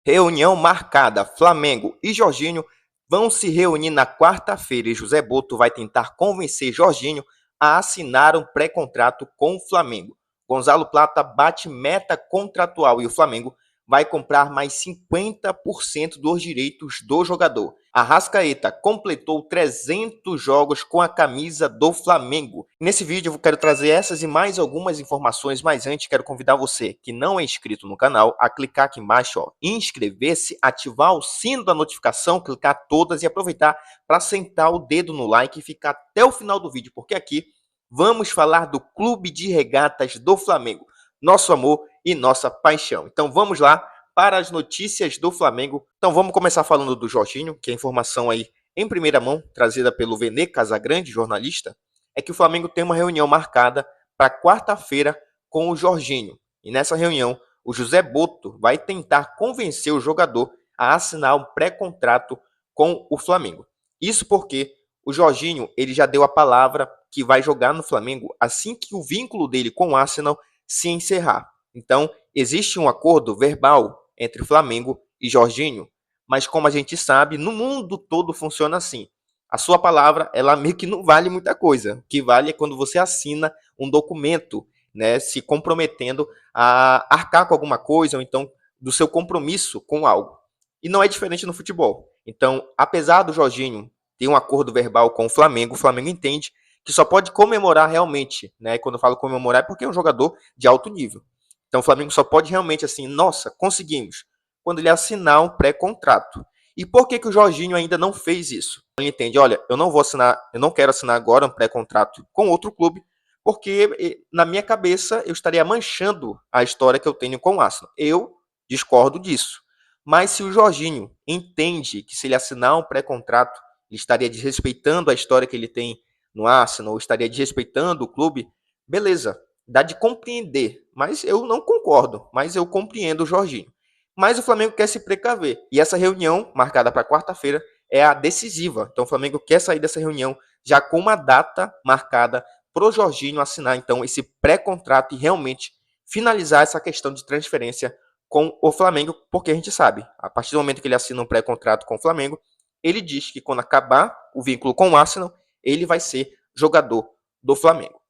Reunião marcada. Flamengo e Jorginho vão se reunir na quarta-feira e José Boto vai tentar convencer Jorginho a assinar um pré-contrato com o Flamengo. Gonzalo Plata bate meta contratual e o Flamengo vai comprar mais 50% dos direitos do jogador. Arrascaeta completou 300 jogos com a camisa do Flamengo. Nesse vídeo eu quero trazer essas e mais algumas informações, mas antes quero convidar você que não é inscrito no canal a clicar aqui embaixo, ó, inscrever-se, ativar o sino da notificação, clicar todas e aproveitar para sentar o dedo no like e ficar até o final do vídeo, porque aqui vamos falar do Clube de Regatas do Flamengo, nosso amor e nossa paixão. Então vamos lá para as notícias do Flamengo. Então vamos começar falando do Jorginho, que é informação aí em primeira mão, trazida pelo Vene Casagrande, jornalista, é que o Flamengo tem uma reunião marcada para quarta-feira com o Jorginho. E nessa reunião, o José Boto vai tentar convencer o jogador a assinar um pré-contrato com o Flamengo. Isso porque o Jorginho ele já deu a palavra que vai jogar no Flamengo assim que o vínculo dele com o Arsenal se encerrar. Então, existe um acordo verbal entre Flamengo e Jorginho, mas como a gente sabe, no mundo todo funciona assim. A sua palavra, ela meio que não vale muita coisa. O que vale é quando você assina um documento, né, se comprometendo a arcar com alguma coisa, ou então do seu compromisso com algo. E não é diferente no futebol. Então, apesar do Jorginho ter um acordo verbal com o Flamengo entende que só pode comemorar realmente, né? Quando eu falo comemorar é porque é um jogador de alto nível. Então o Flamengo só pode realmente assim, nossa, conseguimos, quando ele assinar um pré-contrato. E por que o Jorginho ainda não fez isso? Ele entende, olha, eu não vou assinar, eu não quero assinar agora um pré-contrato com outro clube, porque na minha cabeça eu estaria manchando a história que eu tenho com o Arsenal. Eu discordo disso. Mas se o Jorginho entende que se ele assinar um pré-contrato, ele estaria desrespeitando a história que ele tem no Arsenal, ou estaria desrespeitando o clube, beleza, dá de compreender, mas eu não concordo, mas eu compreendo o Jorginho. Mas o Flamengo quer se precaver, e essa reunião, marcada para quarta-feira, é a decisiva. Então o Flamengo quer sair dessa reunião já com uma data marcada para o Jorginho assinar, então, esse pré-contrato e realmente finalizar essa questão de transferência com o Flamengo, porque a gente sabe, a partir do momento que ele assina um pré-contrato com o Flamengo, ele diz que quando acabar o vínculo com o Arsenal, ele vai ser jogador do Flamengo.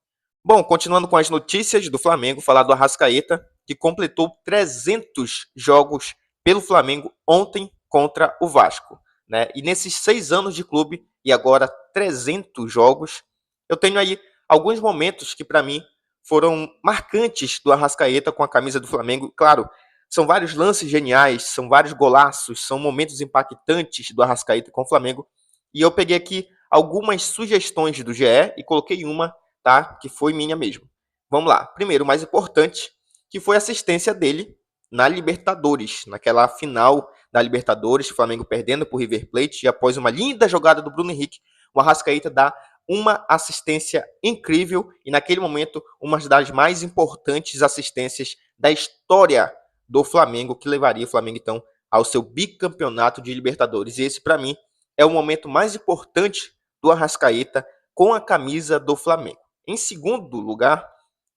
Bom, continuando com as notícias do Flamengo, falar do Arrascaeta, que completou 300 jogos pelo Flamengo ontem contra o Vasco, né? E nesses 6 anos de clube, e agora 300 jogos, eu tenho aí alguns momentos que para mim foram marcantes do Arrascaeta com a camisa do Flamengo. Claro, são vários lances geniais, são vários golaços, são momentos impactantes do Arrascaeta com o Flamengo. E eu peguei aqui algumas sugestões do GE e coloquei uma, tá, que foi minha mesmo. Vamos lá. Primeiro, o mais importante, que foi a assistência dele na Libertadores, naquela final da Libertadores, o Flamengo perdendo por River Plate, e após uma linda jogada do Bruno Henrique, o Arrascaeta dá uma assistência incrível e naquele momento uma das mais importantes assistências da história do Flamengo, que levaria o Flamengo então ao seu bicampeonato de Libertadores. E esse para mim é o momento mais importante do Arrascaeta com a camisa do Flamengo. Em segundo lugar,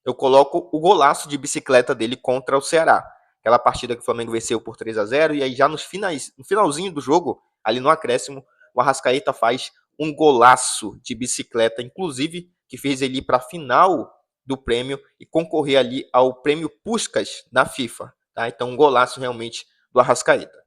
eu coloco o golaço de bicicleta dele contra o Ceará. Aquela partida que o Flamengo venceu por 3-0 e aí já no finalzinho do jogo, ali no acréscimo, o Arrascaeta faz um golaço de bicicleta, inclusive que fez ele ir para a final do prêmio e concorrer ali ao prêmio Puskás da FIFA. Tá? Então um golaço realmente do Arrascaeta.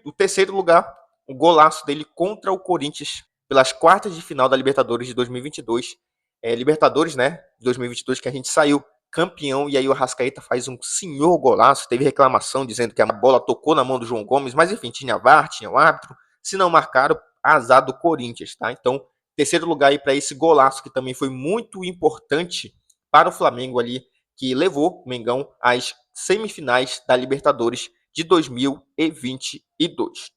O terceiro lugar, o golaço dele contra o Corinthians pelas quartas de final da Libertadores de 2022. Libertadores, né, de 2022, que a gente saiu campeão, e aí o Arrascaeta faz um senhor golaço. Teve reclamação dizendo que a bola tocou na mão do João Gomes, mas enfim, tinha VAR, tinha o árbitro. Se não marcaram, azar do Corinthians, tá? Então, terceiro lugar aí para esse golaço, que também foi muito importante para o Flamengo ali, que levou o Mengão às semifinais da Libertadores de 2022.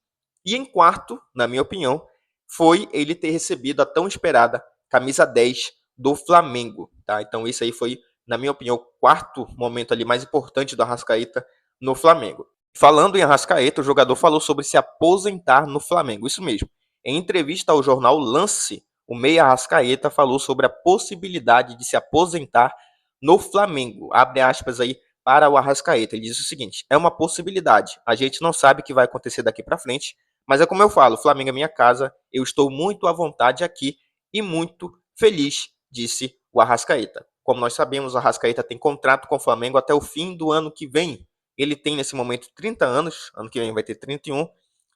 E em quarto, na minha opinião, foi ele ter recebido a tão esperada camisa 10 do Flamengo, tá? Então esse aí foi, na minha opinião, o quarto momento ali mais importante do Arrascaeta no Flamengo. Falando em Arrascaeta, o jogador falou sobre se aposentar no Flamengo, isso mesmo. Em entrevista ao jornal Lance, o meia Arrascaeta falou sobre a possibilidade de se aposentar no Flamengo. Abre aspas aí para o Arrascaeta. Ele disse o seguinte: é uma possibilidade. A gente não sabe o que vai acontecer daqui para frente, mas é como eu falo, o Flamengo é minha casa, eu estou muito à vontade aqui e muito feliz, disse o Arrascaeta. Como nós sabemos, o Arrascaeta tem contrato com o Flamengo até o fim do ano que vem. Ele tem nesse momento 30 anos, ano que vem vai ter 31,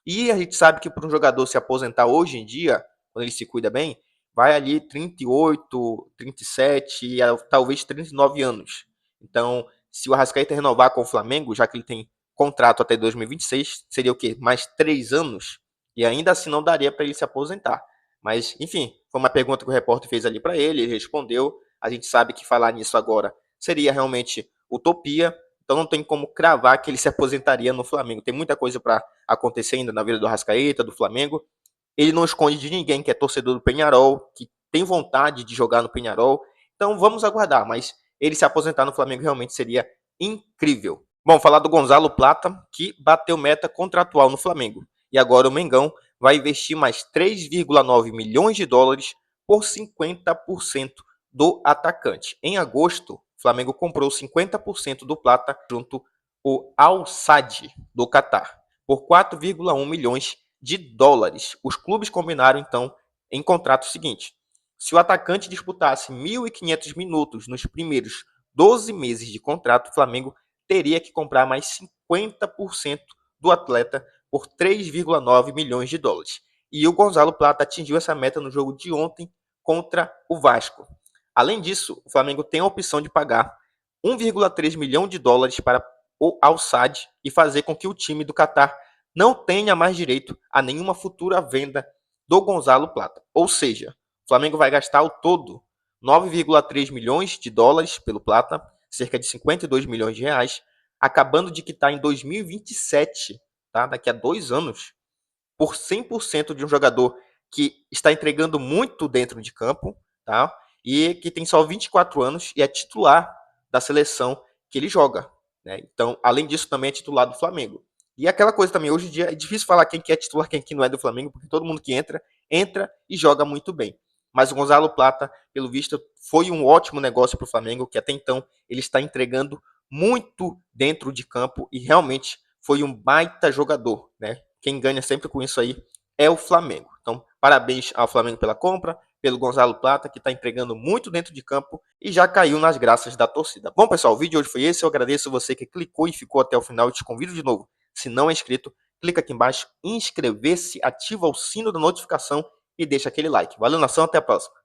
e a gente sabe que para um jogador se aposentar hoje em dia, quando ele se cuida bem, vai ali 38, 37 e talvez 39 anos. Então, se o Arrascaeta renovar com o Flamengo, já que ele tem contrato até 2026, seria o quê? Mais 3 anos? E ainda assim não daria para ele se aposentar. Mas, enfim, foi uma pergunta que o repórter fez ali para ele, ele respondeu. A gente sabe que falar nisso agora seria realmente utopia, então não tem como cravar que ele se aposentaria no Flamengo. Tem muita coisa para acontecer ainda na vida do Arrascaeta, do Flamengo. Ele não esconde de ninguém que é torcedor do Peñarol, que tem vontade de jogar no Peñarol. Então vamos aguardar, mas ele se aposentar no Flamengo realmente seria incrível. Bom, falar do Gonzalo Plata, que bateu meta contratual no Flamengo. E agora o Mengão vai investir mais 3,9 milhões de dólares por 50% do atacante. Em agosto, o Flamengo comprou 50% do Plata junto ao Al Sadd do Catar por 4,1 milhões de dólares. Os clubes combinaram então em contrato o seguinte: se o atacante disputasse 1.500 minutos nos primeiros 12 meses de contrato, o Flamengo teria que comprar mais 50% do atleta por 3,9 milhões de dólares. E o Gonzalo Plata atingiu essa meta no jogo de ontem contra o Vasco. Além disso, o Flamengo tem a opção de pagar 1,3 milhão de dólares para o Al Sadd e fazer com que o time do Catar não tenha mais direito a nenhuma futura venda do Gonzalo Plata. Ou seja, o Flamengo vai gastar ao todo 9,3 milhões de dólares pelo Plata, cerca de 52 milhões de reais, acabando de quitar em 2027, tá? Daqui a 2 anos, por 100% de um jogador que está entregando muito dentro de campo, tá? E que tem só 24 anos e é titular da seleção que ele joga, né? Então, além disso, também é titular do Flamengo. E aquela coisa também, hoje em dia é difícil falar quem que é titular, quem que não é do Flamengo, porque todo mundo que entra e joga muito bem. Mas o Gonzalo Plata, pelo visto, foi um ótimo negócio para o Flamengo, que até então ele está entregando muito dentro de campo e realmente foi um baita jogador, né? Quem ganha sempre com isso aí é o Flamengo. Então, parabéns ao Flamengo pela compra, pelo Gonzalo Plata, que está entregando muito dentro de campo e já caiu nas graças da torcida. Bom, pessoal, o vídeo de hoje foi esse. Eu agradeço você que clicou e ficou até o final. Eu te convido de novo, se não é inscrito, clica aqui embaixo, inscrever-se, ativa o sino da notificação e deixa aquele like. Valeu, nação, até a próxima.